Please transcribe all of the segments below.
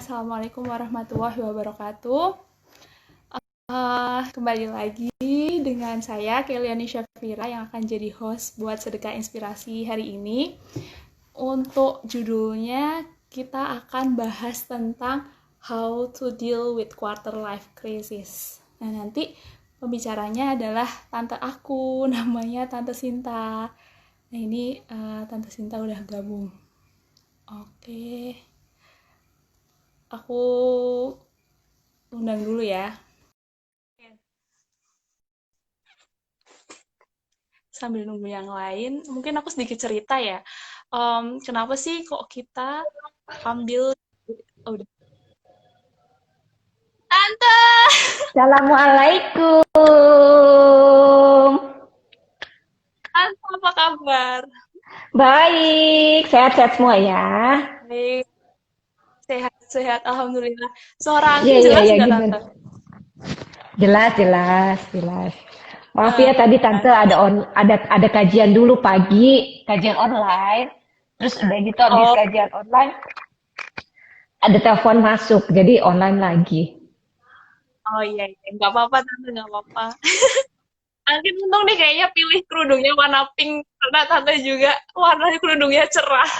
Assalamualaikum warahmatullahi wabarakatuh. Kembali lagi dengan saya, Keliani Syafira, yang akan jadi host buat Sedekah Inspirasi hari ini. Untuk judulnya, kita akan bahas tentang how to deal with quarter life crisis. Nah, nanti pembicaranya adalah tante aku, namanya Tante Sinta. Nah, ini Tante Sinta udah gabung. Oke. Aku undang dulu ya. Sambil nunggu yang lain, mungkin aku sedikit cerita ya. Kenapa sih kok kita ambil... Oh, udah. Tante! Assalamualaikum. Tante, apa kabar? Baik, sehat-sehat semua ya. Baik, sehat-sehat, Alhamdulillah. Suara Iya, Angkin iya, jelas iya, nggak, gimana? Tante? Jelas, jelas, jelas. Maaf ya tadi Alhamdulillah. tante ada kajian dulu pagi, kajian online. Terus udah gitu habis Oh, kajian online ada telepon masuk, jadi online lagi. oh iya, iya. Nggak apa-apa, Tante, nggak apa-apa. Angkin untung nih kayaknya pilih kerudungnya warna pink, karena Tante juga warna kerudungnya cerah.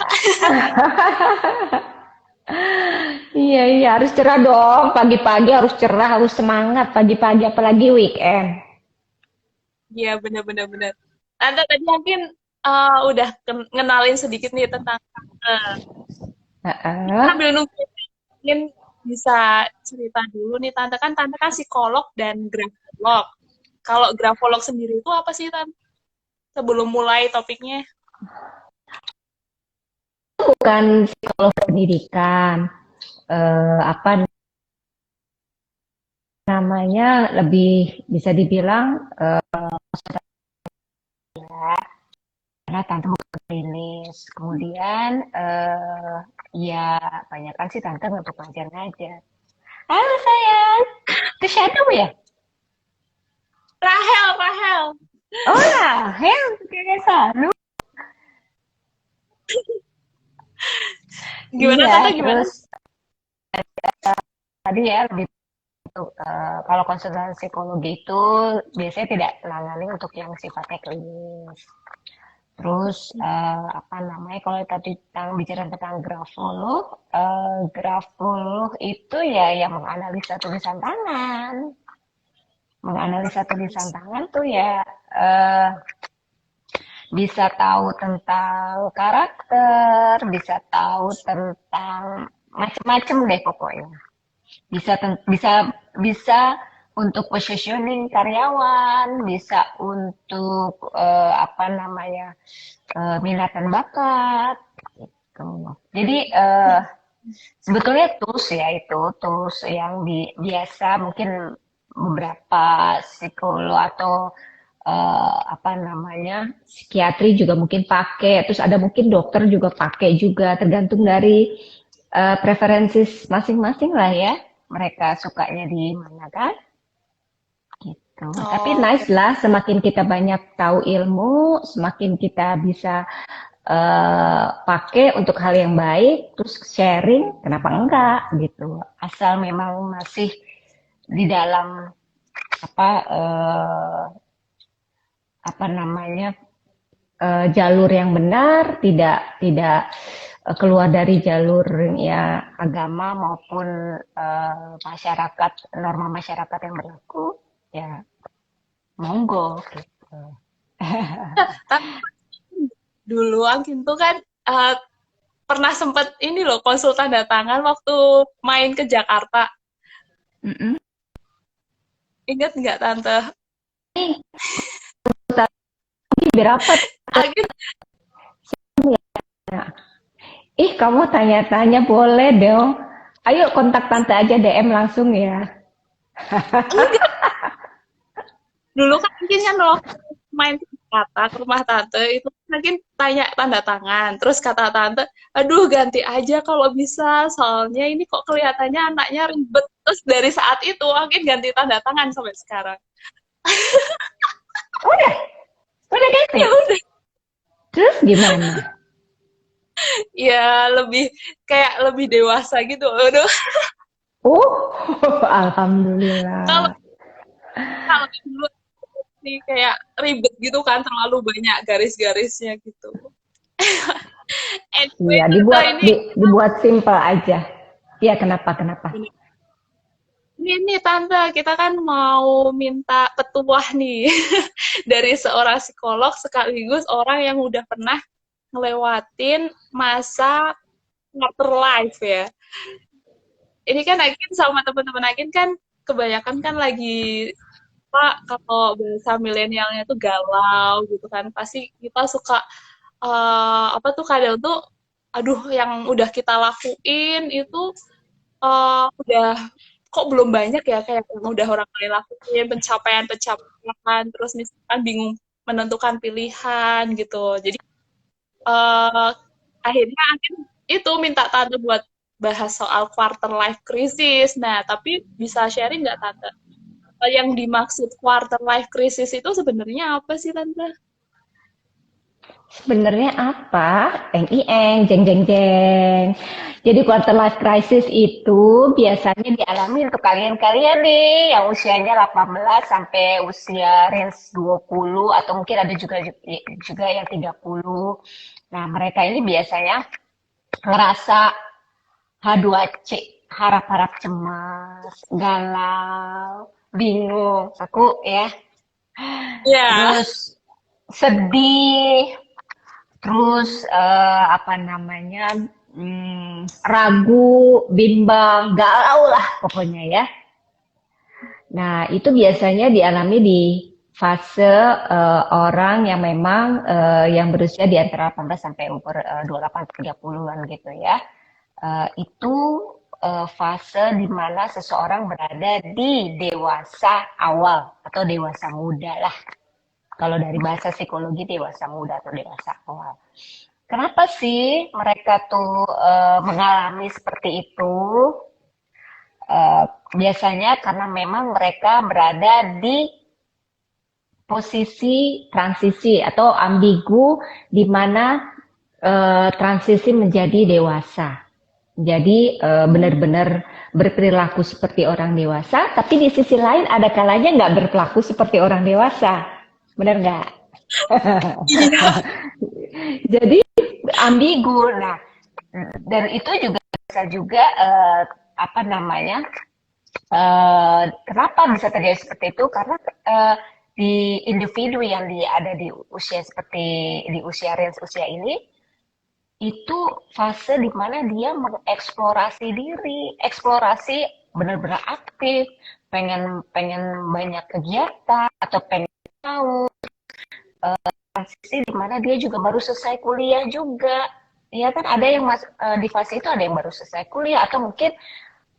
Iya, iya, harus cerah dong. Pagi-pagi harus cerah, harus semangat pagi-pagi apalagi weekend. Iya, benar-benar benar. Tante tadi mungkin udah ngenalin sedikit nih tentang Tante. Heeh. Sambil nunggu mungkin bisa cerita dulu nih Tante, kan Tante kan psikolog dan grafolog. Kalau grafolog sendiri itu apa sih Tante? Sebelum mulai topiknya. Bukan psikolog pendidikan. Apa namanya, lebih bisa dibilang karena tante bukan klinis. Kemudian ya banyak kan sih tante untuk ngajar-ngajar. Halo sayang, itu Shadow ya? Rahel, Rahel. Oh lah, Hel, kayak selalu. Gimana Iya, Tante, gimana? terus tadi ya lebih untuk kalau konsultasi psikologi itu biasanya tidak menangani untuk yang sifatnya klinis. Terus apa namanya kalau tadi tentang bicara tentang grafolog, grafolog itu ya yang menganalisa tulisan tangan. Menganalisa tulisan tangan tuh ya eh, bisa tahu tentang karakter, bisa tahu tentang macem-macem deh pokoknya. Bisa bisa untuk positioning karyawan, bisa untuk apa namanya minat dan bakat. Gitu. Jadi sebetulnya tools ya itu tools yang biasa mungkin beberapa psikolog atau apa namanya psikiatri juga mungkin pakai, terus ada mungkin dokter juga pakai juga, tergantung dari preferensi masing-masing lah ya. Mereka sukanya di mana kan? Gitu. Tapi Oh, nice lah, semakin kita banyak tahu ilmu, semakin kita bisa pakai untuk hal yang baik, terus sharing, kenapa enggak gitu. Asal memang masih di dalam apa apa namanya jalur yang benar, tidak keluar dari jalur ya agama maupun masyarakat norma masyarakat yang berlaku, ya monggo gitu. Tante dulu Angkin tuh kan eh, pernah sempat ini loh konsultan datangan waktu main ke Jakarta. Mm-mm. Ingat nggak Tante? Tapi berapa? Angkin Ih, kamu tanya-tanya boleh dong. Ayo kontak tante aja DM langsung ya. enggak. Dulu kan mungkin kan waktu main ke Jakarta ke rumah tante itu mungkin tanya tanda tangan terus kata tante aduh ganti aja kalau bisa soalnya ini kok kelihatannya anaknya ribet terus dari saat itu mungkin ganti tanda tangan sampai sekarang. Udah, udah ganti. Ya udah. Terus gimana? Ya lebih kayak lebih dewasa gitu. Aduh, Oh, kalau alhamdulillah. kalau dulu sih kayak ribet gitu kan, terlalu banyak garis-garisnya gitu. Anyway, Iya, Tante, ini dibuat simple aja. Iya, kenapa kenapa? ini Tante, kita kan mau minta petuah nih dari seorang psikolog sekaligus orang yang udah pernah ngelewatin masa quarter life ya. Ini kan Agin sama teman-teman Agin kan kebanyakan kan lagi Pak kalau bahasa milenialnya tuh galau gitu kan. Pasti kita suka apa tuh kadang tuh aduh yang udah kita lakuin itu udah kok belum banyak ya kayak yang udah orang lain lakuin pencapaian-pencapaian terus misalkan bingung menentukan pilihan gitu. Jadi eh akhirnya Akin itu minta Tante buat bahas soal quarter life crisis. Nah, tapi bisa sharing nggak Tante? Yang dimaksud quarter life crisis itu sebenarnya apa sih Tante? Sebenarnya apa? Jeng jeng jeng. Jadi quarter life crisis itu biasanya dialami untuk kalian-kalian nih yang usianya 18 sampai usia range 20 atau mungkin ada juga yang 30. Nah, mereka ini biasanya ngerasa H2C, harap-harap cemas, galau, bingung, aku ya, Ya, terus sedih, terus apa namanya, ragu, bimbang, galau lah pokoknya ya. Nah, itu biasanya dialami di fase orang yang memang yang berusia di antara 18 sampai umur 28 30-an gitu ya. Itu fase di mana seseorang berada di dewasa awal atau dewasa muda lah. Kalau dari bahasa psikologi dewasa muda atau dewasa awal. Kenapa sih mereka tuh mengalami seperti itu? Eh, Biasanya karena memang mereka berada di posisi transisi atau ambigu di mana transisi menjadi dewasa. Jadi benar-benar berperilaku seperti orang dewasa, tapi di sisi lain ada kalanya nggak berperilaku seperti orang dewasa, benar nggak? iya. Jadi ambigu. Nah, dan itu juga bisa juga apa namanya? Kenapa bisa terjadi seperti itu? Karena di individu yang ada di usia seperti di usia range usia ini itu fase di mana dia mengeksplorasi diri, eksplorasi benar-benar aktif, pengen pengen banyak kegiatan atau pengen tahu transisi di mana dia juga baru selesai kuliah juga. Ya kan ada yang di fase itu ada yang baru selesai kuliah atau mungkin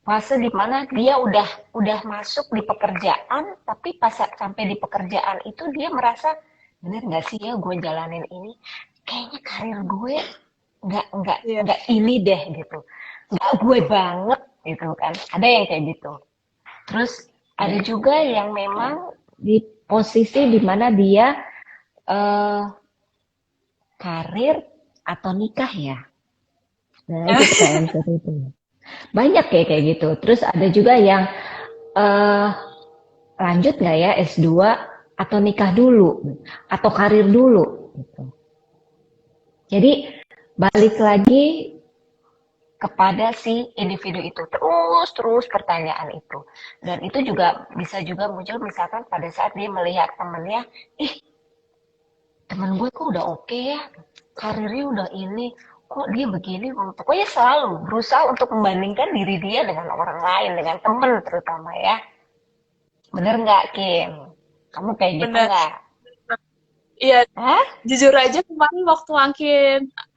fase di mana dia udah masuk di pekerjaan tapi pas sampai di pekerjaan itu dia merasa bener nggak sih ya gue jalanin ini kayaknya karir gue Iya. nggak ini deh gitu nggak gue banget gitu kan ada yang kayak gitu terus ada juga yang memang di posisi di mana dia eh, karir atau nikah ya nah itu pertanyaan seperti itu banyak kayak gitu terus ada juga yang eh, lanjut nggak ya S2 atau nikah dulu atau karir dulu gitu. Jadi balik lagi kepada si individu itu terus pertanyaan itu dan itu juga bisa juga muncul misalkan pada saat dia melihat temennya ih temen gue kok udah oke ya karirnya udah ini kok dia begini pokoknya selalu berusaha untuk membandingkan diri dia dengan orang lain dengan temen terutama ya bener nggak Kim kamu kayak gitu Benar. nggak Iya, Hah? jujur aja kemarin waktu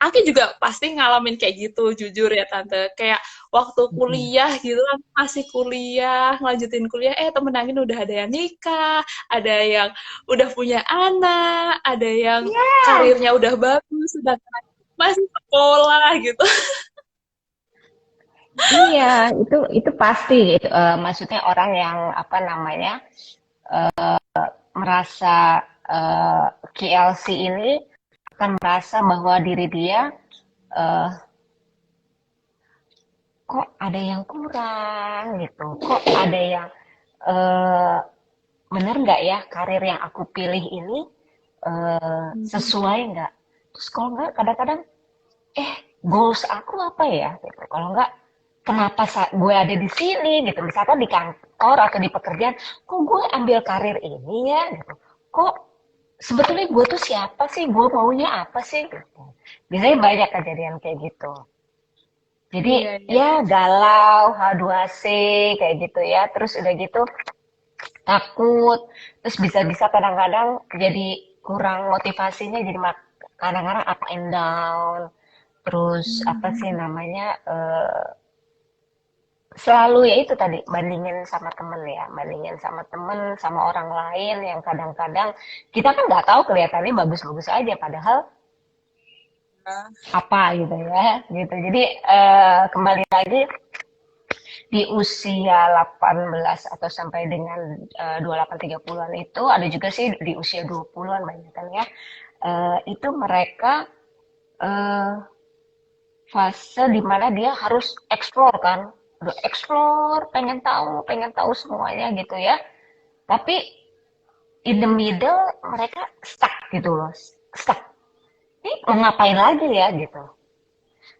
Angkin juga pasti ngalamin kayak gitu, jujur ya Tante. Kayak waktu kuliah gitu kan, masih kuliah, ngelanjutin kuliah, temen Angkin udah ada yang nikah, ada yang udah punya anak, ada yang Iya, karirnya udah bagus, sedangkan Angkin masih sekolah gitu. iya, itu pasti gitu. Maksudnya orang yang apa namanya merasa KLC ini akan merasa bahwa diri dia eh, kok ada yang kurang gitu, kok ada yang eh, bener nggak ya karir yang aku pilih ini Hmm. sesuai nggak? Terus kalau nggak kadang-kadang goals aku apa ya gitu. Kalau nggak kenapa gue ada di sini gitu. Misalkan di kantor atau di pekerjaan, kok gue ambil karir ini ya gitu. Kok sebetulnya gue tuh siapa sih? Gue maunya apa sih? Gitu. Biasanya banyak kejadian kayak gitu. Jadi Iya, iya. ya galau, H2C kayak gitu ya. Terus udah gitu takut. Terus bisa-bisa kadang-kadang jadi kurang motivasinya jadi kadang-kadang up and down. Terus apa sih Hmm. namanya selalu ya itu tadi bandingin sama temen ya, bandingin sama temen, sama orang lain yang kadang-kadang kita kan nggak tahu kelihatannya bagus-bagus aja, padahal apa gitu ya, gitu. Jadi kembali lagi di usia 18 atau sampai dengan 28 30-an itu ada juga sih di usia 20-an banyak kan ya. Itu mereka eh, fase dimana dia harus explore kan, udah explore, pengen tahu semuanya gitu ya. Tapi in the middle mereka stuck gitu loh, stuck. Ini mau ngapain lagi ya gitu?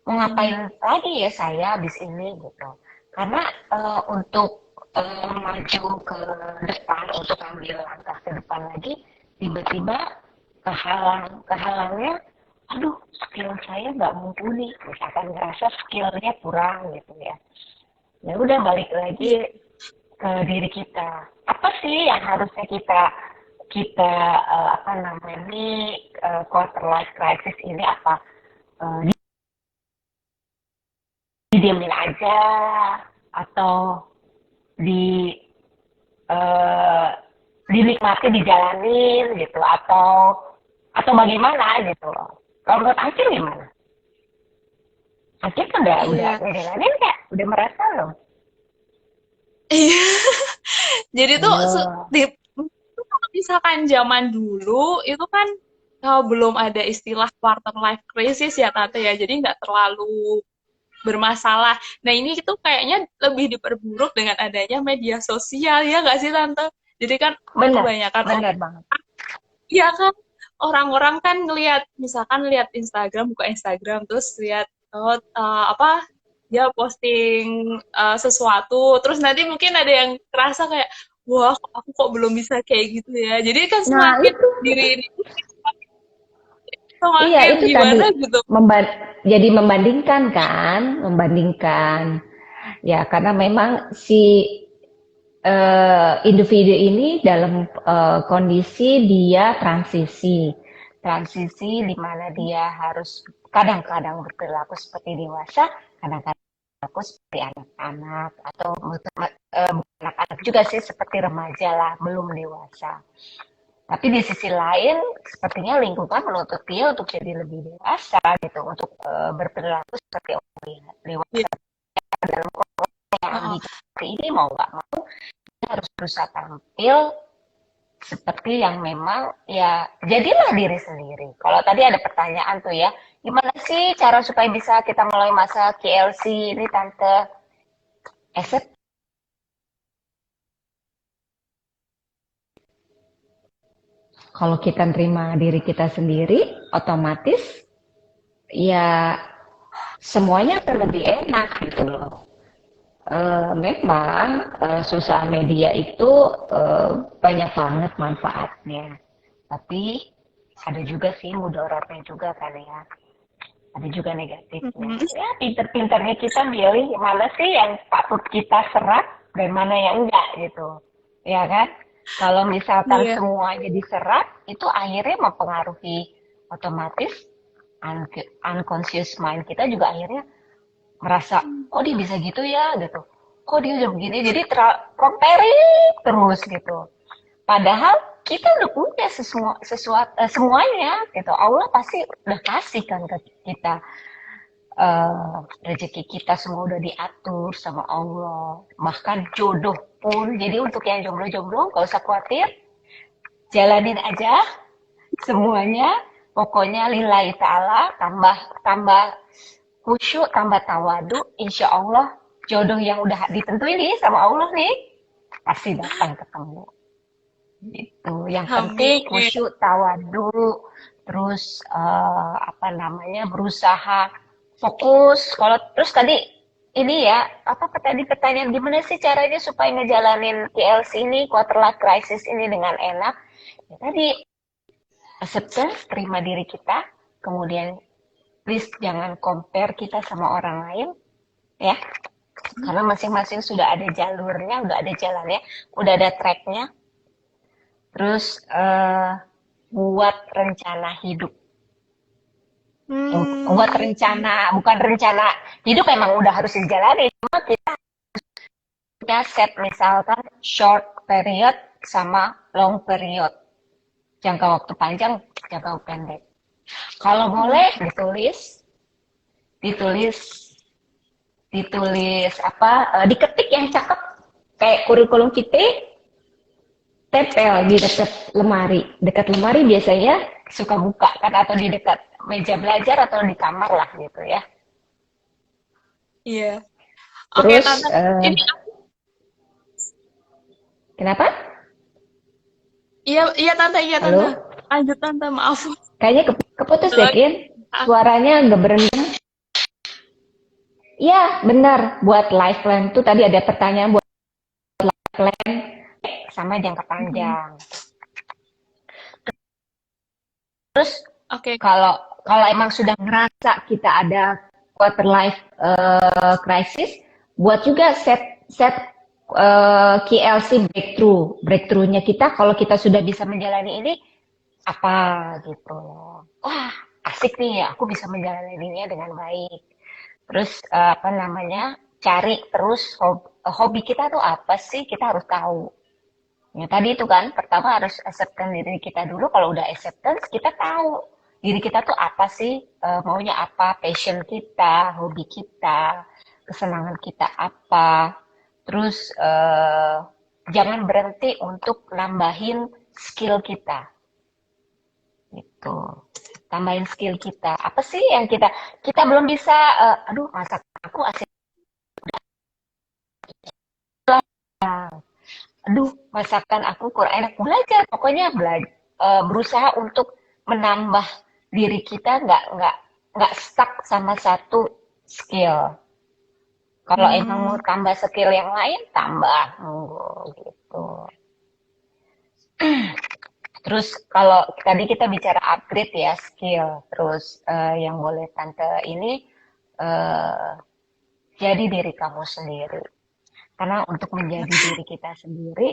Mau ngapain Hmm. lagi ya saya habis ini gitu? Karena untuk maju ke depan, untuk ambil langkah ke depan lagi, tiba-tiba kehalangnya, aduh skill saya nggak mumpuni, misalkan ngerasa skillnya kurang gitu ya. Ya udah balik Iya. lagi ke diri kita. Apa sih yang harusnya kita kita apa namanya ini quarter life crisis ini apa didiemin aja atau di eh, dinikmati dijalanin gitu atau bagaimana gitu loh. Kalau menurut Acil gimana? Acil kan udah Iya. ngejalanin kayak udah merasa loh. Iya. Jadi tuh Ayo. kalau misalkan zaman dulu itu kan belum ada istilah quarter life crisis ya Tante ya. Jadi nggak terlalu bermasalah. Nah ini tuh kayaknya lebih diperburuk dengan adanya media sosial ya nggak sih Tante? Jadi kan Bener, kebanyakan orang, bener banget. ya kan orang-orang kan ngelihat misalkan lihat Instagram, buka Instagram terus lihat apa dia posting sesuatu, terus nanti mungkin ada yang kerasa kayak wah aku kok belum bisa kayak gitu ya. Jadi kan Nah semakin itu, diri ini iya semakin itu tadi gimana gitu. jadi membandingkan kan, membandingkan. Ya karena memang si individu ini dalam kondisi dia transisi di mana dia harus kadang-kadang berperilaku seperti dewasa, kadang-kadang berperilaku seperti anak-anak atau bukan anak-anak juga sih seperti remaja lah, belum dewasa. Tapi di sisi lain, sepertinya lingkungan menuntut dia untuk jadi lebih dewasa gitu, untuk berperilaku seperti orang Iya. dewasa dalam konteks yang Heeh. seperti ini mau nggak mau dia harus berusaha tampil seperti yang memang ya jadilah diri sendiri. Kalau tadi ada pertanyaan tuh ya, gimana sih cara supaya bisa kita mulai masa KLC ini Tante Eset? Kalau kita terima diri kita sendiri, otomatis ya semuanya akan lebih enak gitu loh. Memang sosial media itu banyak banget manfaatnya, tapi ada juga sih mudaratnya juga kan ya. Ada juga negatifnya. Mm-mm. Ya pinter-pinternya kita milih mana sih yang patut kita serap dan mana yang enggak gitu. Ya kan? Kalau misalkan Iya. semuanya diserap, itu akhirnya mempengaruhi otomatis unconscious mind kita juga akhirnya merasa kok dia bisa gitu ya gitu, kok dia udah begini, jadi comparing terus gitu, padahal kita udah punya semuanya gitu, Allah pasti udah kasih kan ke kita, rezeki kita semua udah diatur sama Allah, bahkan jodoh pun. Jadi untuk yang jomblo-jomblo gak usah khawatir, jalanin aja semuanya, Pokoknya lillahi ta'ala, tambah tambah khusyuk, tambah tawadu, insya Allah jodoh yang udah ditentuin nih sama Allah nih, pasti datang ketemu. Gitu. Yang penting Amin. khusyuk, tawadu, terus apa namanya, berusaha fokus. Kalau terus tadi ini ya, apa tadi pertanyaan gimana sih caranya supaya ngejalanin TLC ini, quarter life crisis ini dengan enak? Ya tadi acceptance, terima diri kita, kemudian please jangan compare kita sama orang lain, ya, karena masing-masing sudah ada jalurnya, udah ada jalannya, udah ada tracknya. Terus buat rencana hidup, buat Hmm, rencana, bukan rencana hidup emang udah harus dijalani, cuma kita set misalkan short period sama long period, jangka waktu panjang, jangka waktu pendek. Kalau boleh ditulis, ditulis, ditulis apa, diketik yang cakep kayak kurikulum kita, tempel di dekat lemari. Dekat lemari biasanya suka buka kan, atau di dekat meja belajar atau di kamar lah gitu ya. iya. Oke, Terus Tante. Ini kenapa? iya, iya Tante, iya Tante. Halo? Lanjut Tante, maaf. Kayaknya keputus Ada deh, lagi. Kin. Ah, Suaranya agak berendam. Iya, benar. Buat life plan tuh tadi ada pertanyaan buat plan sama jangka mm, panjang. Terus Oke. kalau kalau emang sudah ngerasa kita ada quarter life crisis, buat juga set set KLC breakthrough. Breakthrough-nya kita kalau kita sudah bisa menjalani ini apa gitu. Wah, asik nih ya, aku bisa menjalaninya dengan baik. Terus apa namanya? Cari terus hobi kita tuh apa sih? Kita harus tahu. Ya tadi itu kan, pertama harus acceptance diri kita dulu. Kalau udah acceptance, kita tahu diri kita tuh apa sih, maunya apa, passion kita, hobi kita, kesenangan kita apa. Terus jangan berhenti untuk nambahin skill kita, gitu. Tambahin skill kita. Apa sih yang kita kita belum bisa? Aduh, masak aku asik. Aduh, masakan aku kurang enak. Belajar, pokoknya belajar, berusaha untuk menambah diri kita, nggak stuck sama satu skill. Kalau emang mau Hmm, tambah skill yang lain, tambah, gitu. Terus kalau tadi kita bicara upgrade ya skill, terus yang boleh tante ini eh, jadi diri kamu sendiri. Karena untuk menjadi diri kita sendiri,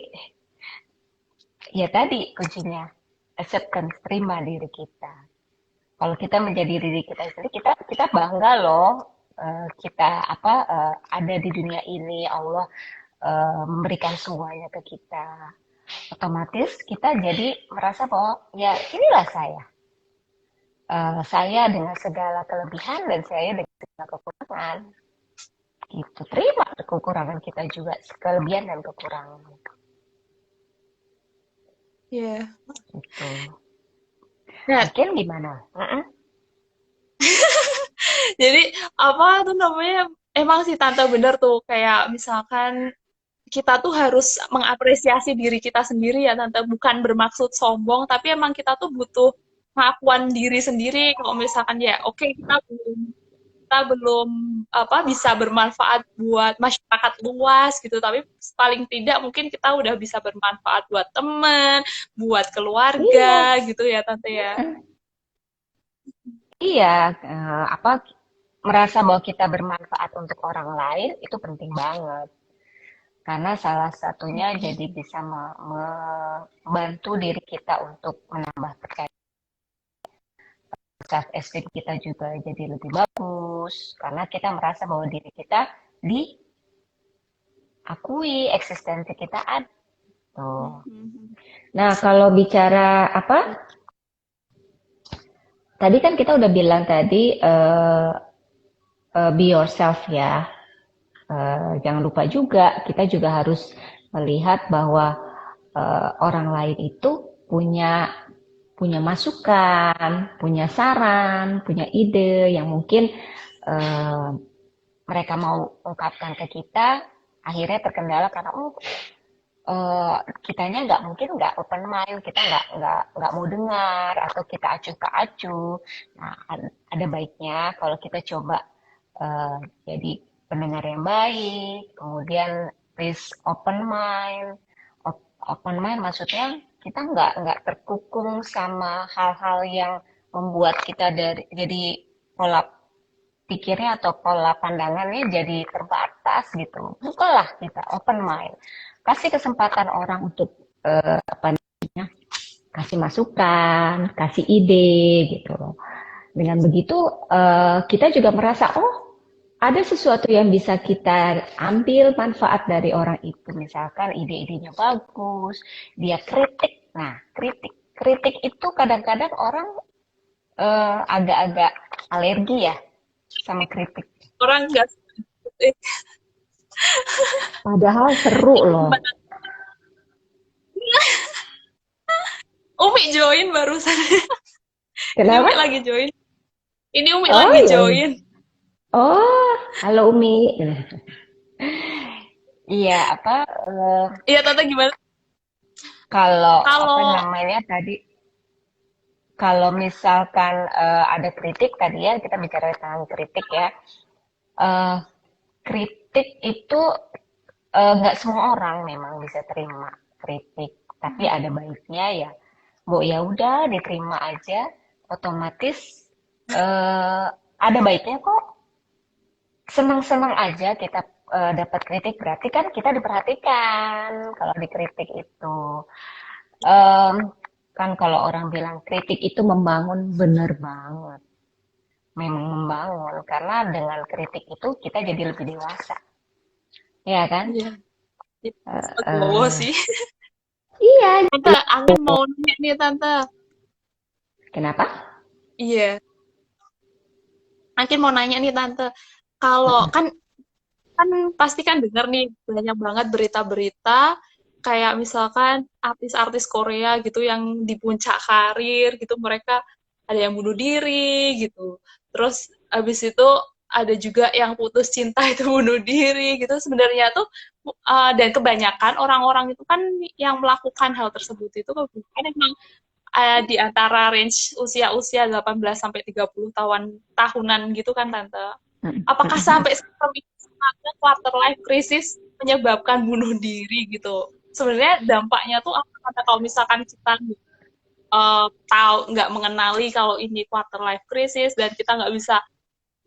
ya tadi kuncinya acceptance, terima diri kita. Kalau kita menjadi diri kita sendiri, kita bangga loh. Kita apa ada di dunia ini, Allah memberikan semuanya ke kita. Otomatis kita jadi merasa bahwa ya inilah saya. Saya dengan segala kelebihan dan saya dengan segala kekurangan. Gitu. Terima kekurangan kita juga, kelebihan dan kekurangan. iya. Gitu. Nah, Mungkin gimana? jadi apa tuh namanya? Emang sih Tante bener tuh kayak misalkan kita tuh harus mengapresiasi diri kita sendiri ya Tante, bukan bermaksud sombong, tapi emang kita tuh butuh pengakuan diri sendiri. Kalau misalkan ya, oke kita belum apa bisa bermanfaat buat masyarakat luas gitu, tapi paling tidak mungkin kita udah bisa bermanfaat buat teman, buat Iya, keluarga gitu ya Tante ya. iya. Apa merasa bahwa kita bermanfaat untuk orang lain itu penting banget. Karena salah satunya jadi bisa membantu diri kita untuk menambah percaya, self esteem kita juga jadi lebih bagus karena kita merasa bahwa diri kita diakui, eksistensi kita ada. Tuh. Mhm. Nah, kalau bicara apa? Tadi kan kita udah bilang tadi be yourself ya. Jangan lupa juga kita juga harus melihat bahwa orang lain itu punya punya masukan, punya saran, punya ide yang mungkin eh, mereka mau ungkapkan ke kita, akhirnya terkendala karena kitanya nggak mungkin nggak open mind, kita nggak mau dengar atau kita acuh ke acuh. Nah, ada baiknya kalau kita coba eh, jadi pendengar yang baik, kemudian please open mind. Open mind maksudnya kita nggak terkukung sama hal-hal yang membuat kita jadi pola pikirnya atau pola pandangannya jadi terbatas gitu. Bukalah kita open mind. Kasih kesempatan orang untuk apa namanya? Kasih masukan, kasih ide gitu loh. Dengan begitu kita juga merasa oh ada sesuatu yang bisa kita ambil manfaat dari orang itu. Misalkan ide-idenya bagus, dia kritik. Nah, kritik itu kadang-kadang orang agak-agak alergi ya sama kritik. Orang nggak Padahal seru loh. Umi join barusan. Ini Kenapa? Umi lagi join. Ini Umi Oh lagi iya. join. Oh, halo Umi. Iya, apa Iya Tante gimana? kalau apa Kalau namanya tadi kalau misalkan ada kritik tadi ya kita bicara tentang kritik ya. Eh, kritik itu nggak semua orang memang bisa terima kritik, tapi ada baiknya ya. Bu ya udah diterima aja, otomatis eh, ada baiknya kok. Senang-senang aja kita dapat kritik berarti kan kita diperhatikan kalau dikritik itu. Em, kan kalau orang bilang kritik itu membangun bener banget. Memang membangun karena dengan kritik itu kita jadi lebih dewasa. Ya kan? iya, Gowo Eh, sih. iya. Tante, aku mau nanya nih Tante. Kenapa? Iya, Angkin mau nanya nih Tante. Kalau kan kan pasti kan denger nih banyak banget berita-berita kayak misalkan artis-artis Korea gitu yang di puncak karir gitu mereka ada yang bunuh diri gitu. Terus abis itu ada juga yang putus cinta itu bunuh diri gitu. Sebenarnya tuh dan kebanyakan orang-orang itu kan yang melakukan hal tersebut itu kan emang di antara range usia-usia 18 sampai 30 tahunan gitu kan Tante. Apakah sampai sekarang itu quarter life crisis menyebabkan bunuh diri gitu? Sebenarnya dampaknya tuh apa kalau misalkan kita tahu nggak mengenali kalau ini quarter life crisis dan kita nggak bisa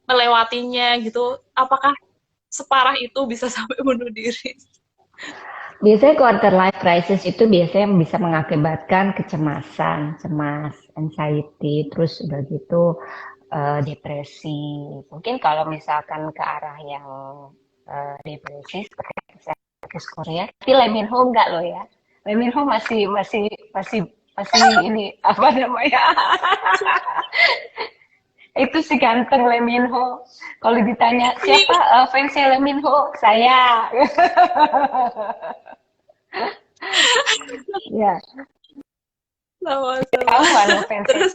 melewatinya gitu, apakah separah itu bisa sampai bunuh diri? Biasanya quarter life crisis itu biasanya bisa mengakibatkan kecemasan, cemas, anxiety, terus udah gitu depresi. Mungkin kalau misalkan ke arah yang depresi seperti artis Korea, tapi Lee Min Ho enggak loh ya. Lee Min Ho masih ini apa namanya? Itu si ganteng Lee Min Ho. Kalau ditanya siapa fansnya Lee Min Ho, saya. Ya, Sama-sama. tahu anu fansnya. Terus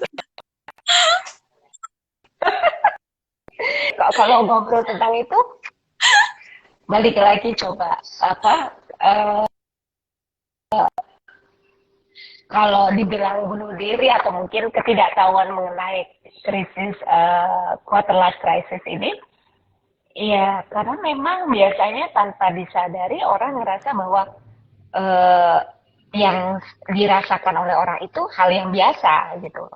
Kalau ngobrol tentang itu, balik lagi coba apa? eh, Kalau dibilang bunuh diri atau mungkin ketidaktahuan mengenai krisis quarter life crisis ini, ya karena memang biasanya tanpa disadari orang ngerasa bahwa eh, yang dirasakan oleh orang itu hal yang biasa gitu.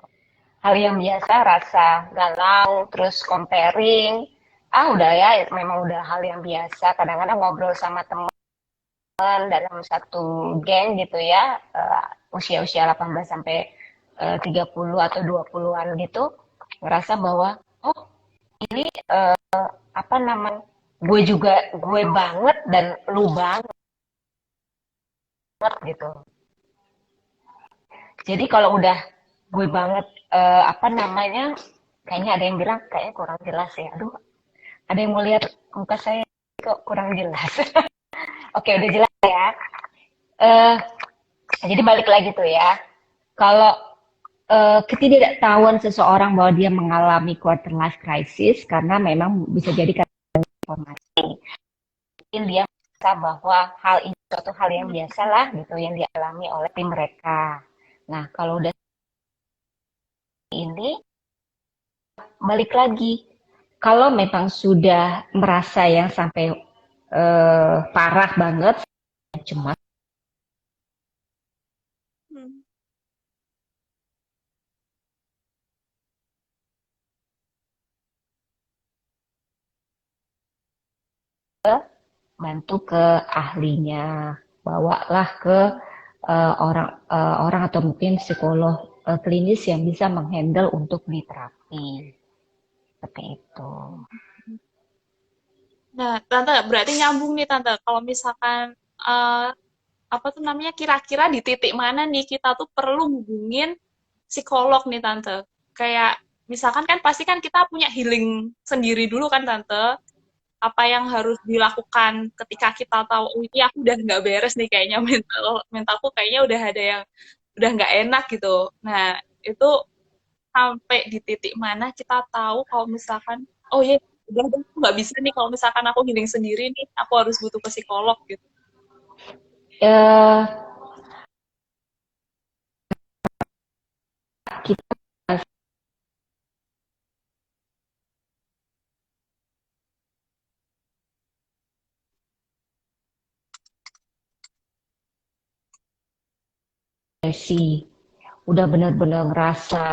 Hal yang biasa, rasa galau, terus comparing, udah ya memang udah hal yang biasa. Kadang-kadang ngobrol sama teman dalam satu geng gitu ya, usia-usia 18 sampai 30 atau 20-an gitu, ngerasa bahwa oh ini apa namanya gue juga gue banget dan lu banget gitu. Jadi kalau udah gue banget apa namanya kayaknya ada yang bilang kayaknya kurang jelas ya. Aduh, ada yang mau lihat muka saya kok kurang jelas. Oke, udah jelas ya. Eh jadi balik lagi tuh ya. Kalau ketidaktahuan seseorang bahwa dia mengalami quarter life crisis karena memang bisa jadi karena informasi. Mungkin dia merasa bahwa hal ini suatu hal yang biasa lah gitu yang dialami oleh tim mereka. Nah, kalau udah ini balik lagi, kalau memang sudah merasa yang sampai parah banget, cemas, Hmm. bantu ke ahlinya, bawalah ke orang atau mungkin psikolog klinis yang bisa menghandle untuk diterapi seperti itu. Nah, Tante, berarti nyambung nih Tante. Kalau misalkan eh, apa tuh namanya kira-kira di titik mana nih kita tuh perlu hubungin psikolog nih Tante. Kayak misalkan kan pasti kan kita punya healing sendiri dulu kan Tante. Apa yang harus dilakukan ketika kita tahu oh, ini aku udah nggak beres nih kayaknya mentalku kayaknya udah ada yang udah nggak enak gitu. Nah, itu sampai di titik mana kita tahu kalau misalkan oh ya udah aku nggak bisa nih kalau misalkan aku healing sendiri nih aku harus butuh ke psikolog gitu. Eh, kita sih udah benar-benar ngerasa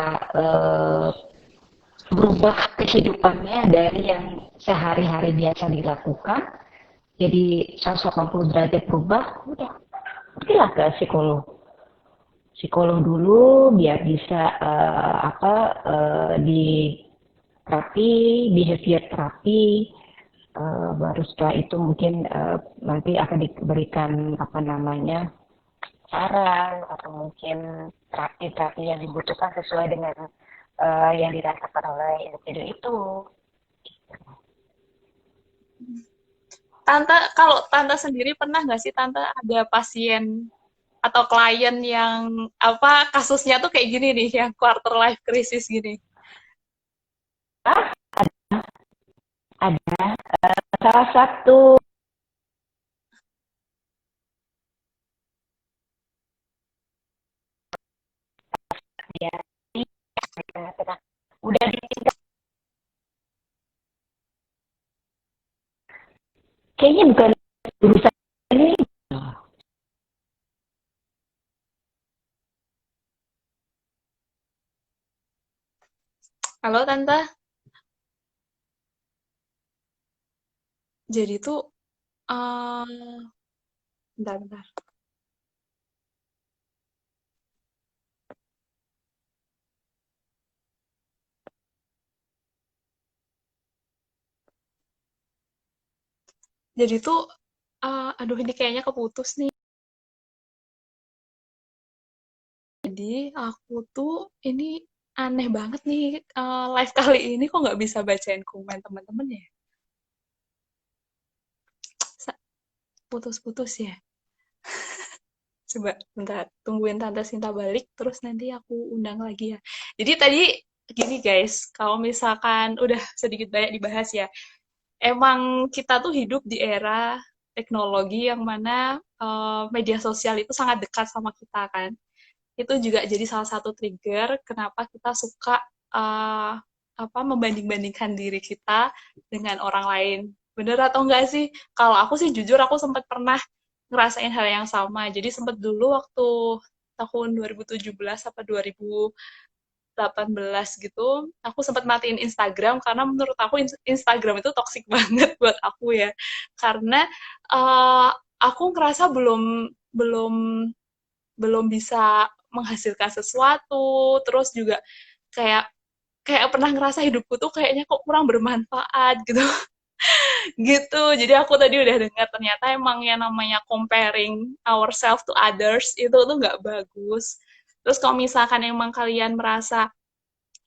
berubah kehidupannya dari yang sehari-hari biasa dilakukan jadi 180 derajat berubah, udah pergilah ke psikolog. Psikolog dulu biar bisa di terapi, behavior terapi, baru setelah itu mungkin nanti akan diberikan apa namanya saran atau mungkin terapi-terapi yang dibutuhkan sesuai dengan yang dirasakan oleh individu itu. Tante, kalau Tante sendiri pernah nggak sih Tante ada pasien atau klien yang apa kasusnya tuh kayak gini nih, yang quarter life crisis gini? Ada salah satu ya udah di kayaknya bukan urusan ini. Halo Tante, jadi tuh bentar, bentar. Jadi tuh aduh ini kayaknya keputus nih. Jadi aku tuh ini aneh banget nih live kali ini kok nggak bisa bacain komen teman-teman ya? Putus-putus ya. Coba bentar, tungguin Tante Sinta balik, terus nanti aku undang lagi ya. Jadi tadi gini guys, kalau misalkan udah sedikit banyak dibahas ya, emang kita tuh hidup di era teknologi yang mana media sosial itu sangat dekat sama kita kan. Itu juga jadi salah satu trigger kenapa kita suka uh, apa membanding-bandingkan diri kita dengan orang lain. Bener atau enggak sih? Kalau aku sih jujur aku sempat pernah ngerasain hal yang sama. Jadi sempat dulu waktu tahun 2017 apa 2018 gitu, aku sempat matiin Instagram karena menurut aku Instagram itu toksik banget buat aku ya. Karena uh, aku ngerasa belum belum belum bisa menghasilkan sesuatu, terus juga kayak kayak pernah ngerasa hidupku tuh kayaknya kok kurang bermanfaat gitu gitu. Jadi aku tadi udah dengar ternyata emang yang namanya comparing ourselves to others itu tuh nggak bagus. Terus kalau misalkan emang kalian merasa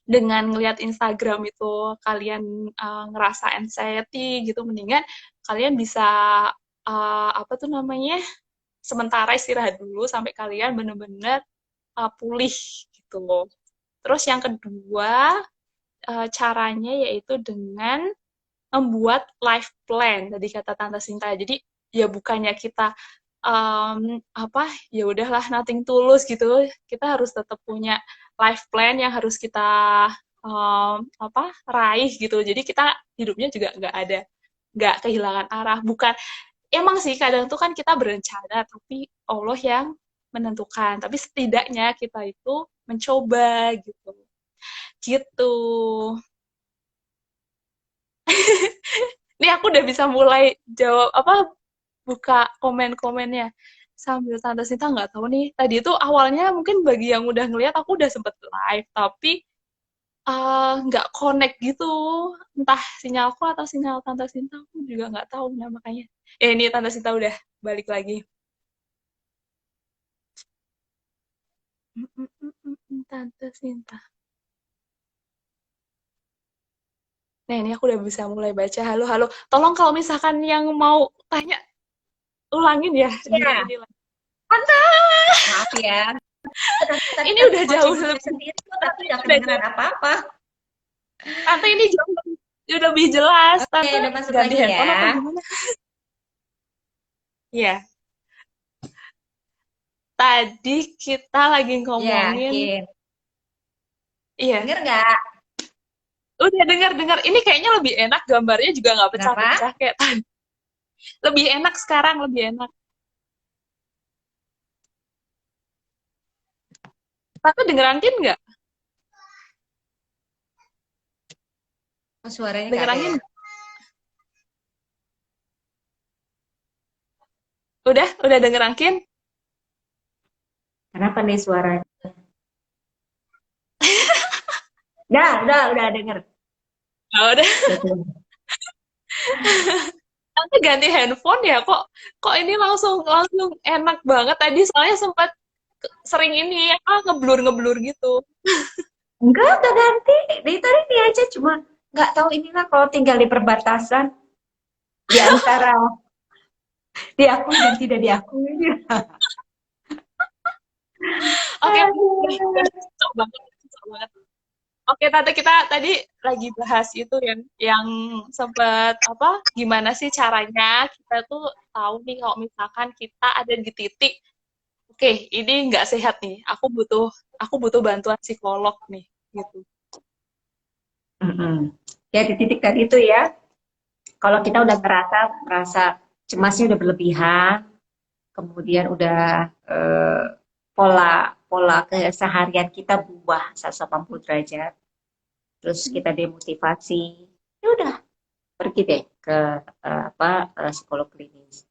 dengan ngelihat Instagram itu kalian ngerasa anxiety gitu, mendingan kalian bisa apa tuh namanya sementara istirahat dulu sampai kalian bener-bener pulih gitu loh. Terus yang kedua, caranya yaitu dengan membuat life plan, tadi kata Tante Sinta. Jadi ya bukannya kita apa ya udahlah nothing tulus gitu. Kita harus tetap punya life plan yang harus kita apa raih gitu. Jadi kita hidupnya juga nggak kehilangan arah. Bukan emang sih kadang tuh kan kita berencana tapi Allah yang menentukan. Tapi setidaknya kita itu mencoba gitu. Gitu. Ini aku udah bisa mulai jawab apa buka komen-komennya sambil Tante Sinta nggak tahu nih. Tadi itu awalnya mungkin bagi yang udah ngeliat aku udah sempet live tapi nggak connect gitu. Entah sinyalku atau sinyal Tante Sinta aku juga nggak tahu nah makanya. Ini Tante Sinta udah balik lagi. Tante Sinta. Nah, ini aku udah bisa mulai baca. Halo, halo. Tolong kalau misalkan yang mau tanya, ulangin ya di Ya, ini lagi. maaf ya. Tadi Ini aku udah mau jauh cek lebih, sendiri kok, tapi nggak udah kedengeran jauh. apa-apa. Tante ini jauh udah lebih jelas. Oke, Tante udah masuk ganti lagi handphone apa ya. gimana? Iya. Tadi kita lagi Ya, ngomongin, Kim. iya. Denger nggak? Udah dengar-dengar. Ini kayaknya lebih enak. Gambarnya juga nggak Kenapa? pecah-pecah kayak tadi. Lebih enak sekarang, lebih enak. Tante dengerankin nggak? Oh, suaranya nggak ada ya? Dengerankin? Udah dengerankin? Kenapa nih suaranya? Udah denger. Oh, udah. Udah tuh. Tante ganti handphone ya kok ini langsung langsung enak banget tadi soalnya sempat sering ini ya ngeblur gitu. Enggak, udah ganti. Dari tadi ini aja cuma nggak tahu inilah kalau tinggal di perbatasan di antara diakui dan tidak diakui. Oke, Aduh. cocok banget, cocok banget. Oke, Tante kita tadi lagi bahas itu yang sempat apa gimana sih caranya kita tuh tahu nih kalau misalkan kita ada di titik oke, ini nggak sehat nih. Aku butuh bantuan psikolog nih gitu. Mm-mm. Ya di titik tadi itu ya, kalau kita udah merasa cemasnya udah berlebihan, kemudian udah pola pola keseharian kita berubah 180 derajat, terus kita demotivasi, ya udah pergi deh ke psikolog klinis.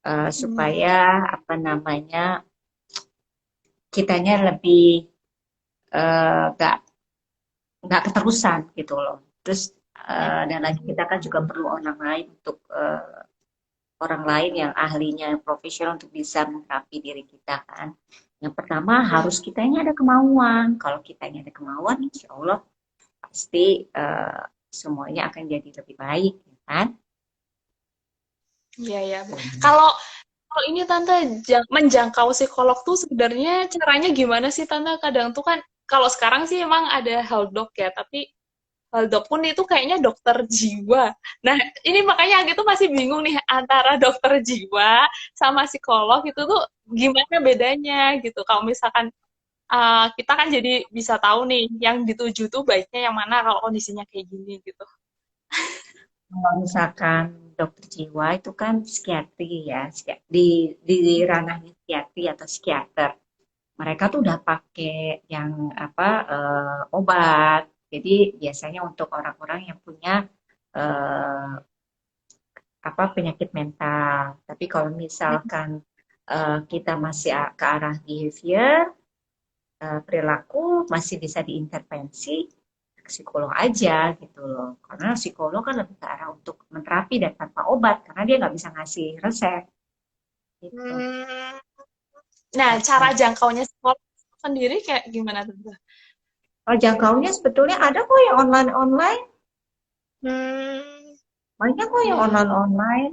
Hmm. Supaya apa namanya kitanya lebih nggak keterusan gitu loh. Terus dan lagi kita kan juga perlu orang lain untuk orang lain yang ahlinya yang profesional untuk bisa menerapi diri kita kan. Yang pertama Iya. harus kitanya ada kemauan. Kalau kitanya ada kemauan, insya Allah pasti semuanya akan jadi lebih baik, ya kan? Iya, ya. Kalau kalau ini Tante menjangkau psikolog tuh sebenarnya caranya gimana sih Tante? Kadang tuh kan kalau sekarang sih emang ada Halodoc ya, tapi Halodoc pun itu kayaknya dokter jiwa. Nah, ini makanya gitu masih bingung nih antara dokter jiwa sama psikolog itu tuh gimana bedanya gitu. Kalau misalkan kita kan jadi bisa tahu nih yang dituju tuh baiknya yang mana kalau kondisinya kayak gini gitu. Kalau misalkan dokter jiwa itu kan psikiatri ya, di ranahnya psikiatri atau psikiater. Mereka tuh udah pakai yang apa obat. Jadi biasanya untuk orang-orang yang punya eh, apa penyakit mental. Tapi kalau misalkan kita masih ke arah behavior, perilaku masih bisa diintervensi ke psikolog aja gitu loh. Karena psikolog kan lebih ke arah untuk menerapi dan tanpa obat karena dia nggak bisa ngasih resep gitu. Hmm. Nah, cara jangkaunya psikolog sendiri kayak gimana tuh? Kalau jangkauannya sebetulnya ada kok yang online-online, Hmm, banyak kok yang iya, iya. online-online.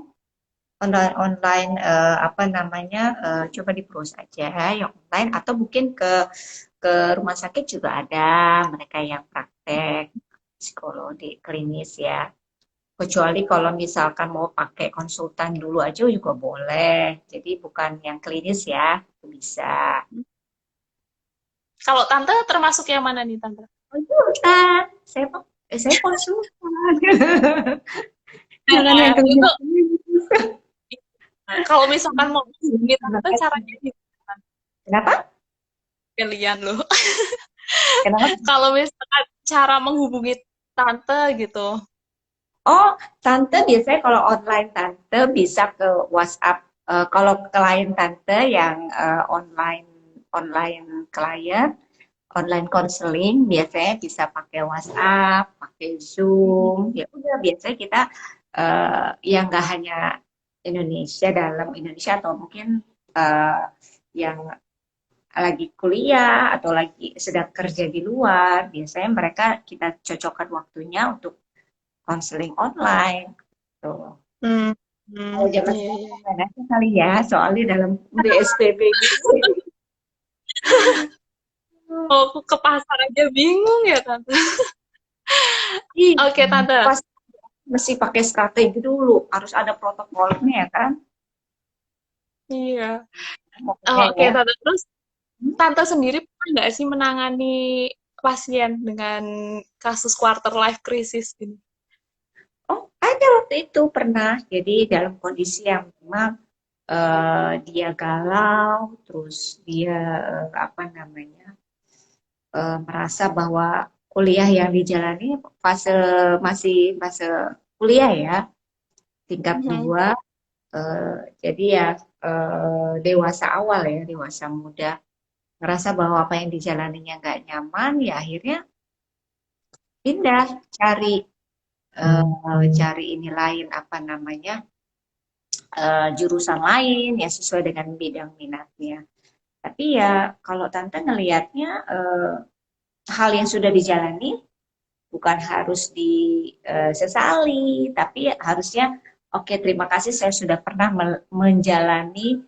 online apa namanya, coba di browse aja yang online, atau mungkin ke rumah sakit juga ada mereka yang praktek psikologi klinis ya. Kecuali kalau misalkan mau pakai konsultan dulu aja juga boleh. Jadi bukan yang klinis ya, itu bisa. Kalau tante termasuk yang mana nih tante? Konsultan, saya konsultan. Jangan yang Nah, itu klinis. kalau misalkan mau hubungi tante caranya gimana? Kenapa? Kalian loh. Kenapa? Kalau misalkan cara menghubungi tante gitu. Oh, tante biasanya kalau online tante bisa ke WhatsApp. Kalau klien tante yang online online klien, online counseling biasanya bisa pakai WhatsApp, pakai Zoom. Ya udah biasanya kita yang nggak hanya Indonesia, dalam Indonesia, atau mungkin yang lagi kuliah atau lagi sedang kerja di luar, biasanya mereka kita cocokkan waktunya untuk konseling online. Tuh. Hmm. Kalau zaman Iya, sekarang iya. nggak ada kali ya, soalnya dalam BSBB gitu. Oh, aku ke pasar aja bingung ya tante. Ih, Oke tante. pas mesti pakai strategi dulu, harus ada protokolnya ya kan? Iya. Oh, Pokoknya oke ya. tante. Terus tante sendiri pernah nggak sih menangani pasien dengan kasus quarter life crisis ini? Oh, ada waktu itu pernah. Jadi dalam kondisi yang memang dia galau, terus dia apa namanya, merasa bahwa kuliah yang dijalani fase masih fase kuliah ya, tingkat Mhm. 2, jadi ya dewasa awal ya, dewasa muda, ngerasa bahwa apa yang dijalaninya nggak nyaman, ya akhirnya pindah, cari ini lain, apa namanya, jurusan lain yang sesuai dengan bidang minatnya. Tapi ya kalau tante ngelihatnya hal yang sudah dijalani bukan harus disesali, tapi harusnya oke, terima kasih saya sudah pernah menjalani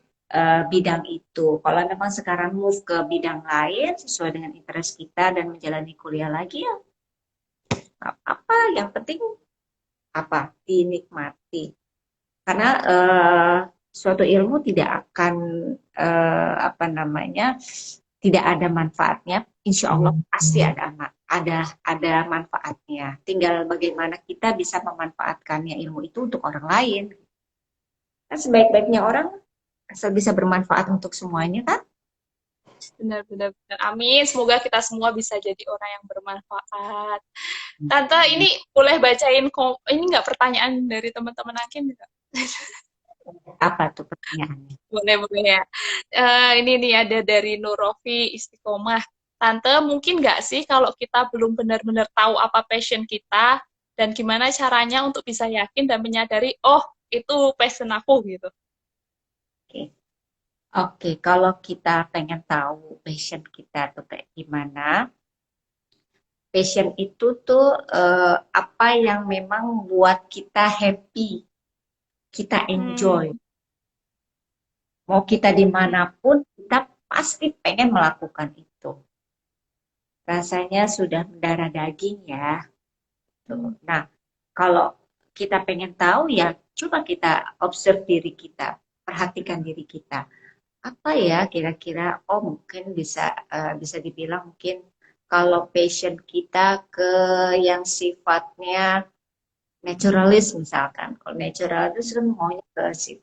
bidang itu. Kalau memang sekarang move ke bidang lain sesuai dengan interest kita dan menjalani kuliah lagi, ya apa yang penting apa dinikmati. Karena suatu ilmu tidak akan apa namanya, tidak ada manfaatnya. Insya Allah pasti ada manfaatnya. Tinggal bagaimana kita bisa memanfaatkannya, ilmu itu untuk orang lain. Kan sebaik-baiknya orang asal bisa bermanfaat untuk semuanya kan. Benar-benar. Amin. Semoga kita semua bisa jadi orang yang bermanfaat. Tante, ini boleh bacain ini nggak pertanyaan dari teman-teman Akin nggak? Apa tuh pertanyaannya? Boleh, boleh ya. Ini nih ada dari Nurofi Istiqomah. Tante, mungkin nggak sih kalau kita belum benar-benar tahu apa passion kita dan gimana caranya untuk bisa yakin dan menyadari, oh itu passion aku gitu. Oke. Oke, kalau kita pengen tahu passion kita tuh kayak gimana, passion itu tuh apa yang memang buat kita happy, kita Hmm. enjoy. Mau kita dimanapun, kita pasti pengen melakukan itu. Rasanya sudah mendarah daging ya. Tuh. Nah, kalau kita pengen tahu ya, coba kita observe diri kita, perhatikan diri kita. Apa ya kira-kira? Oh, mungkin bisa dibilang mungkin kalau passion kita ke yang sifatnya naturalis misalkan. Kalau naturalis kan maunya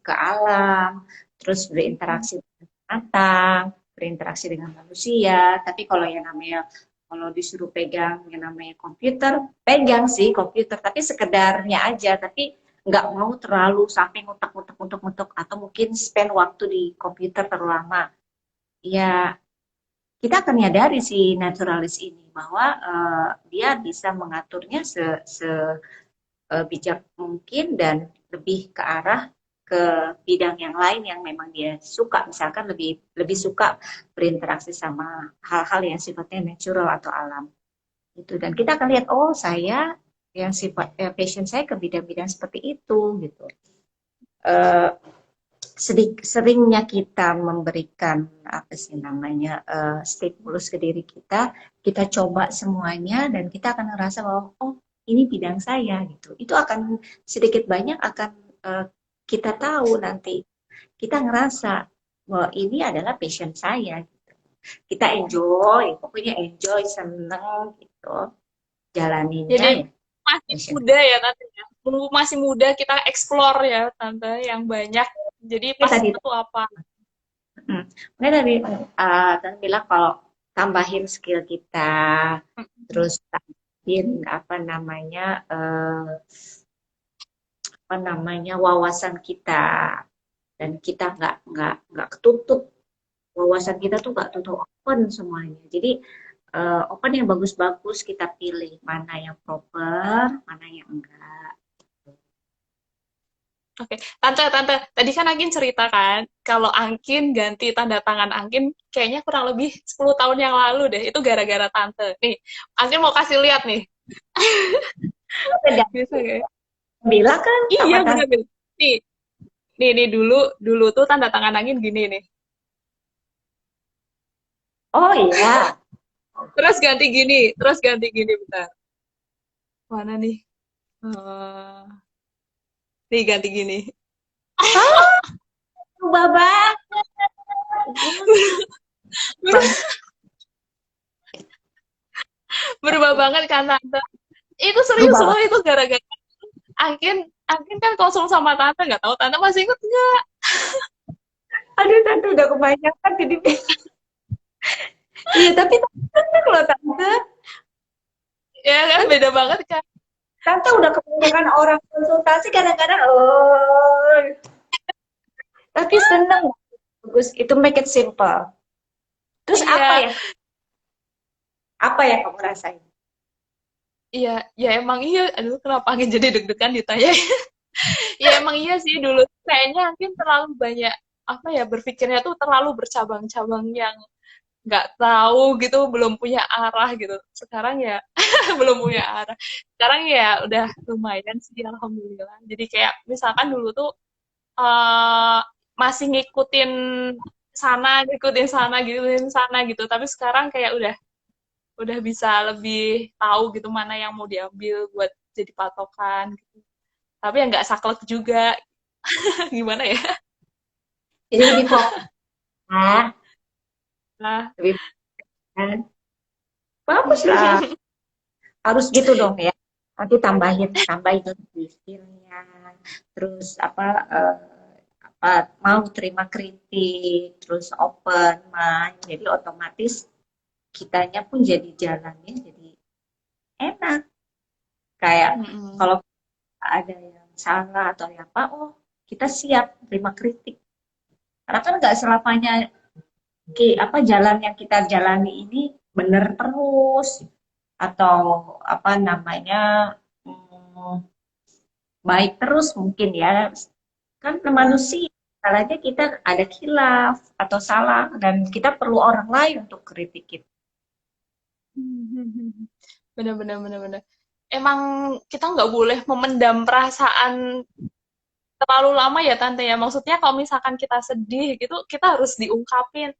ke alam, terus berinteraksi dengan binatang, berinteraksi dengan manusia. Tapi kalau yang namanya, kalau disuruh pegang yang namanya komputer, pegang sih komputer, tapi sekedarnya aja. Tapi nggak mau terlalu sampai ngutak-ngutak atau mungkin spend waktu di komputer terlalu lama. Ya, kita akan menyadari si naturalis ini bahwa dia bisa mengaturnya bijak mungkin dan lebih ke arah ke bidang yang lain yang memang dia suka, misalkan lebih lebih suka berinteraksi sama hal-hal yang sifatnya natural atau alam itu, dan kita akan lihat oh saya yang sifat passion saya ke bidang-bidang seperti itu gitu. eh, seringnya kita memberikan apa sih namanya stimulus ke diri kita, kita coba semuanya dan kita akan ngerasa bahwa oh ini bidang saya gitu. Itu akan sedikit banyak akan eh, kita tahu nanti, kita ngerasa bahwa ini adalah passion saya. Kita enjoy, pokoknya enjoy, seneng gitu, jalaninnya Jadi ya masih passion. muda ya tante ya. Mumpung masih muda kita explore ya tante yang banyak. Jadi Oke, pas tadi, itu apa? Mungkin tadi bilang kalau tambahin skill kita, terus tambahin apa namanya wawasan kita, dan kita nggak ketutup, wawasan kita tuh nggak tutup, open semuanya. Jadi open yang bagus-bagus kita pilih mana yang proper, mana yang enggak. Oke, tante, tadi kan Angkin cerita kan, kalau Angkin ganti tanda tangan Angkin, kayaknya kurang lebih 10 tahun yang lalu deh, itu gara-gara tante. Nih, Angkin mau kasih lihat nih. Beda. Bisa gak? Bila kan Iya, sama bener bener. Nih, nih dulu, dulu tuh tanda tangan Angkin gini nih. oh iya. Terus ganti gini, bentar. Mana nih? Eh, nih ganti gini. Oh, berubah banget. Berubah banget kan tante. Itu serius Berubah loh, banget. itu gara-gara Angkin, Angkin kan konsul sama tante, nggak tahu tante masih inget nggak? Aduh, tante udah kebanyakan jadi. Iya, tapi tante loh tante. Ya kan, Tante, beda banget kan? tante udah kebanyakan orang konsultasi kadang-kadang. Oh, tapi seneng. Bagus, itu make it simple. Terus apa Iya, ya? Apa yang kamu rasain? iya, ya emang iya. Aduh, kenapa Angin jadi deg-degan ditanya? Ya emang iya sih dulu kayaknya Angin terlalu banyak apa ya berpikirnya tuh terlalu bercabang-cabang yang nggak tahu gitu, belum punya arah gitu. Sekarang ya belum punya arah. Sekarang ya udah lumayan sih alhamdulillah. Jadi kayak misalkan dulu tuh eh, masih ngikutin sana gitu. Tapi sekarang kayak udah bisa lebih tahu gitu mana yang mau diambil buat jadi patokan gitu. Tapi ya nggak saklek juga. Gimana ya? Jadi lebih fokus, ya. Nah, Lebih kan? Bagus lah. Harus gitu dong ya. Nanti tambahin lagi skillnya. Terus apa mau terima kritik, terus open mind. Jadi otomatis kitanya pun jadi jalannya jadi enak. Kayak mm-mm. kalau ada yang salah atau apa, oh kita siap terima kritik. Karena kan nggak selamanya apa jalan yang kita jalani ini benar terus atau apa namanya mm, baik terus mungkin ya. Kan manusia, salahnya kita ada khilaf atau salah dan kita perlu orang lain untuk kritik kita. Bener-bener bener-bener. Emang kita nggak boleh memendam perasaan terlalu lama ya tante ya. Maksudnya kalau misalkan kita sedih gitu, kita harus diungkapin.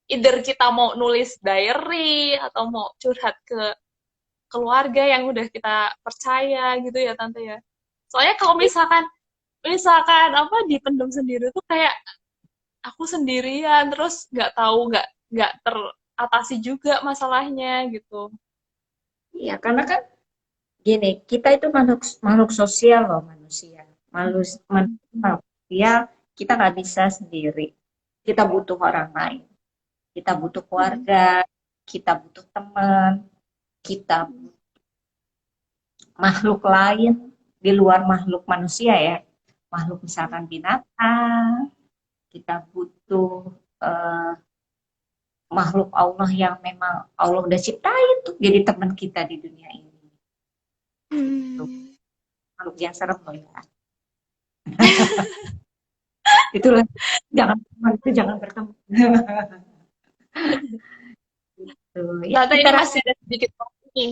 Either kita mau nulis diary atau mau curhat ke keluarga yang udah kita percaya gitu ya tante ya. Soalnya kalau misalkan misalkan apa dipendam sendiri tuh kayak aku sendirian terus nggak tahu nggak teratasi juga masalahnya gitu. Iya, karena kan gini, kita itu makhluk makhluk sosial loh manusia. Manusia kita nggak bisa sendiri. Kita butuh orang lain. Kita butuh keluarga, kita butuh teman, kita makhluk lain di luar makhluk manusia ya. Makhluk misalkan binatang, kita butuh eh, makhluk Allah yang memang Allah udah ciptain tuh jadi teman kita di dunia ini. Tuh, makhluk yang serem loh ya. Itulah jangan itu jangan bertemu. Tuh, ya Tante kita ini rasa masih ada sedikit waktu nih.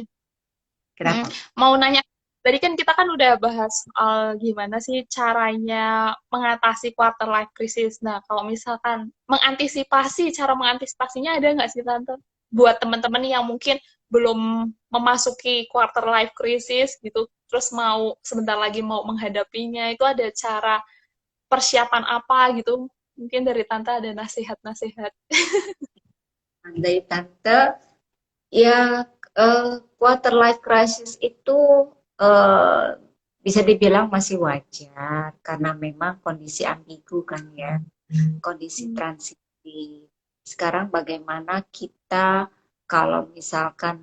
kenapa? Mau nanya tadi kan kita kan udah bahas soal gimana sih caranya mengatasi quarter life crisis. Nah, kalau misalkan cara mengantisipasinya ada nggak sih Tante? Buat teman-teman yang mungkin belum memasuki quarter life crisis gitu, terus sebentar lagi mau menghadapinya, itu ada cara persiapan apa gitu? Mungkin dari Tante ada nasihat-nasihat. Dari tante, ya quarter life crisis itu eh, bisa dibilang masih wajar karena memang kondisi ambigu kan ya, kondisi Hmm. transisi. Sekarang bagaimana kita kalau misalkan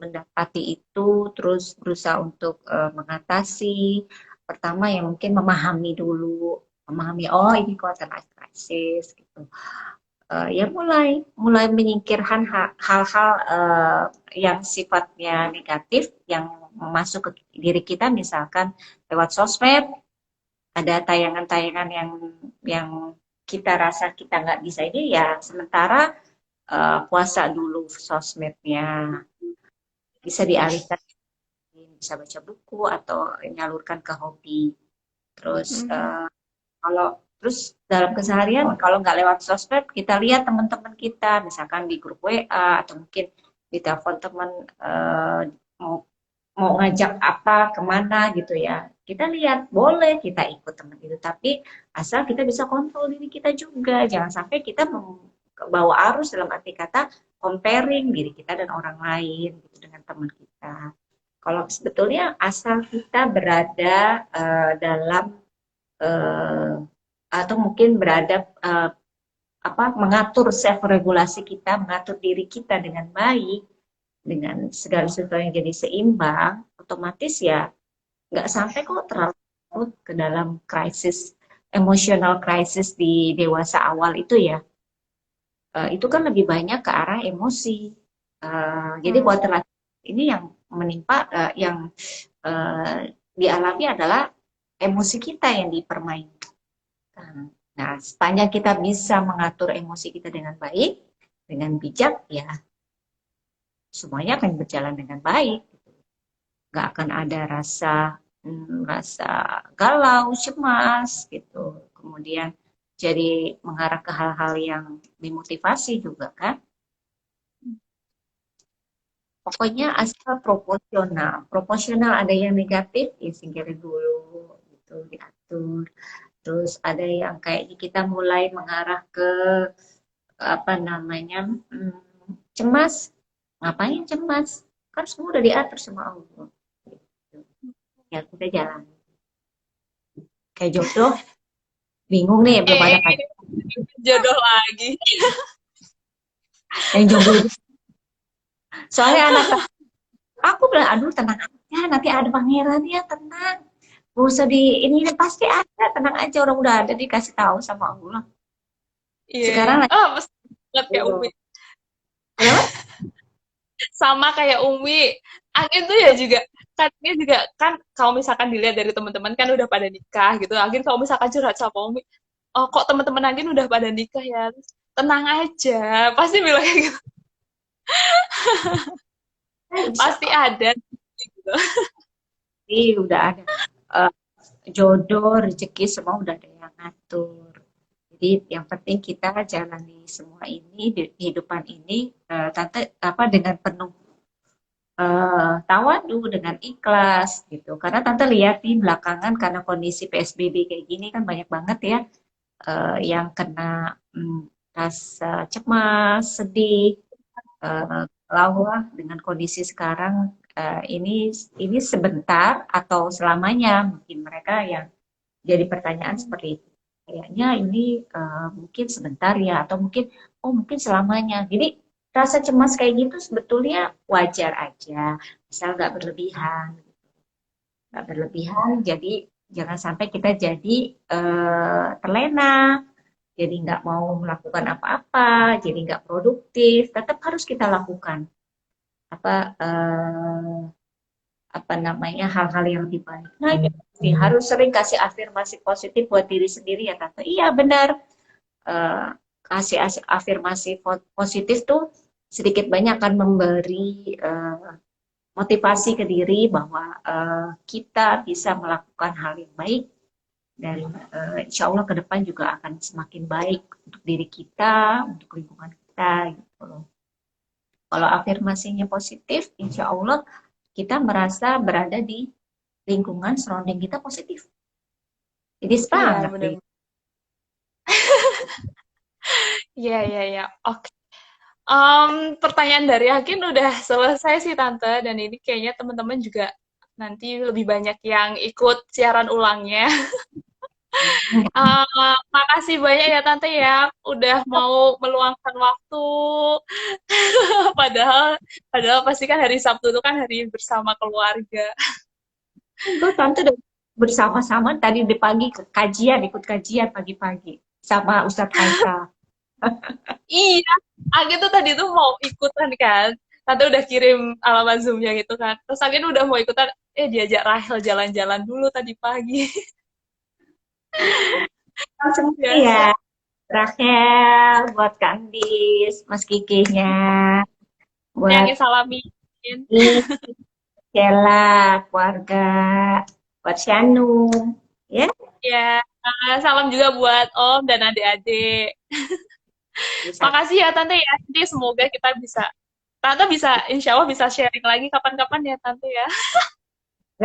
mendapati itu terus berusaha untuk mengatasi. Pertama ya mungkin memahami dulu, memahami oh ini quarter life crisis gitu. Ya mulai menyingkirkan hal-hal yang sifatnya negatif yang masuk ke diri kita, misalkan lewat sosmed ada tayangan-tayangan yang kita rasa kita nggak bisa ini, ya sementara puasa dulu sosmednya, bisa dialihkan, bisa baca buku atau nyalurkan ke hobi. Terus Hmm. kalau terus dalam keseharian kalau nggak lewat sosmed, kita lihat teman-teman kita misalkan di grup WA atau mungkin di telepon teman, mau mau ngajak apa kemana gitu ya, kita lihat boleh kita ikut teman itu, tapi asal kita bisa kontrol diri kita juga, jangan sampai kita bawa arus dalam arti kata comparing diri kita dan orang lain gitu dengan teman kita. Kalau sebetulnya asal kita berada dalam eh, atau mungkin berada mengatur self regulasi kita, mengatur diri kita dengan baik, dengan segala sesuatu yang jadi seimbang, otomatis ya nggak sampai kok terlalu ke dalam krisis, emosional krisis di dewasa awal itu ya. Itu kan lebih banyak ke arah emosi. Jadi Hmm. buat terlatih ini yang menimpa, yang uh, dialami adalah emosi kita yang dipermainkan. Nah, sepanjang kita bisa mengatur emosi kita dengan baik, dengan bijak, ya semuanya akan berjalan dengan baik. Nggak akan ada rasa galau, cemas, gitu. Kemudian jadi mengarah ke hal-hal yang dimotivasi juga kan. Pokoknya asal proporsional. Proporsional, ada yang negatif, ya singkirin dulu, gitu, diatur. Terus ada yang kayak kita mulai mengarah ke apa namanya, cemas. Ngapain cemas? Kan semua udah diatur sama Allah. Ya kita jalan. Kayak jodoh, bingung nih belum ada pacar. Jodoh lagi. Yang jomblo itu. Soalnya anak aku bilang, aduh tenang aja, nanti ada pangeran ya, tenang. Gak usah di ini pasti ada, tenang aja, orang udah ada dikasih tahu sama Allah. Iya, iya. Sekarang lagi Oh, mesti banget kayak Umi. belum. Kenapa? Sama kayak Umi. Angin tuh ya juga, kan dia juga kan kalau misalkan dilihat dari teman-teman kan udah pada nikah gitu. Angin kalau misalkan curhat sama Umi, oh kok teman-teman Angin udah pada nikah ya? Tenang aja, pasti bilang kayak gitu. Insya Pasti Allah. ada gitu. Udah ada. Eh, Jodoh, rezeki semua udah ada yang ngatur. Jadi yang penting kita jalani semua ini di kehidupan ini, tante apa dengan penuh tawadu, dengan ikhlas gitu. Karena tante lihat nih belakangan karena kondisi PSBB kayak gini kan banyak banget ya yang kena rasa cemas, sedih, laulah dengan kondisi sekarang, ini sebentar atau selamanya, mungkin mereka yang jadi pertanyaan seperti itu. Kayaknya ini mungkin sebentar ya, atau mungkin selamanya. Jadi rasa cemas kayak gitu sebetulnya wajar aja, asal nggak berlebihan. Jadi jangan sampai kita jadi terlena, jadi nggak mau melakukan apa-apa, jadi nggak produktif. Tetap harus kita lakukan apa apa namanya hal-hal yang lebih baik. Nah, itu sih, harus sering kasih afirmasi positif buat diri sendiri ya tante. Iya benar. Eh, Kasih afirmasi positif tuh sedikit banyak akan memberi motivasi ke diri bahwa kita bisa melakukan hal yang baik dan insya Allah ke depan juga akan semakin baik untuk diri kita, untuk lingkungan kita gitu loh. Kalau afirmasinya positif, insya Allah kita merasa berada di lingkungan surrounding kita positif. Jadi Iya, semangat bener. deh. Iya, iya, iya. Oke. Pertanyaan dari Hakin udah selesai sih Tante, dan ini kayaknya teman-teman juga nanti lebih banyak yang ikut siaran ulangnya. Makasih banyak ya Tante ya, udah mau meluangkan waktu. Padahal, padahal pasti kan hari Sabtu itu kan hari bersama keluarga. Gue tante udah bersama-sama tadi di pagi ke kajian, ikut kajian pagi-pagi sama Ustadz Haikal. Iya, Agin tuh tadi tuh mau ikutan kan. Tante udah kirim alamat Zoom-nya gitu kan. Terus Agin udah mau ikutan, diajak Rahel jalan-jalan dulu tadi pagi. Semuanya ya, Biasa. Rachel, buat Kandis, Mas Kikinya, buat Yang salamin. Cella, keluarga, buat Shanu, ya. Ya, salam juga buat Om dan adik-adik. Bisa, Makasih ya Tante ya. Nanti semoga kita bisa, Tante bisa, insya Allah bisa sharing lagi kapan-kapan ya Tante ya.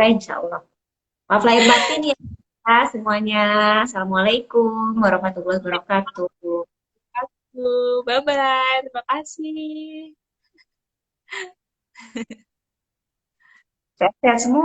insya Allah. Maaf lahir batin ya semuanya. Assalamualaikum warahmatullahi wabarakatuh. Bye-bye. Terima kasih. Sehat-sehat semua.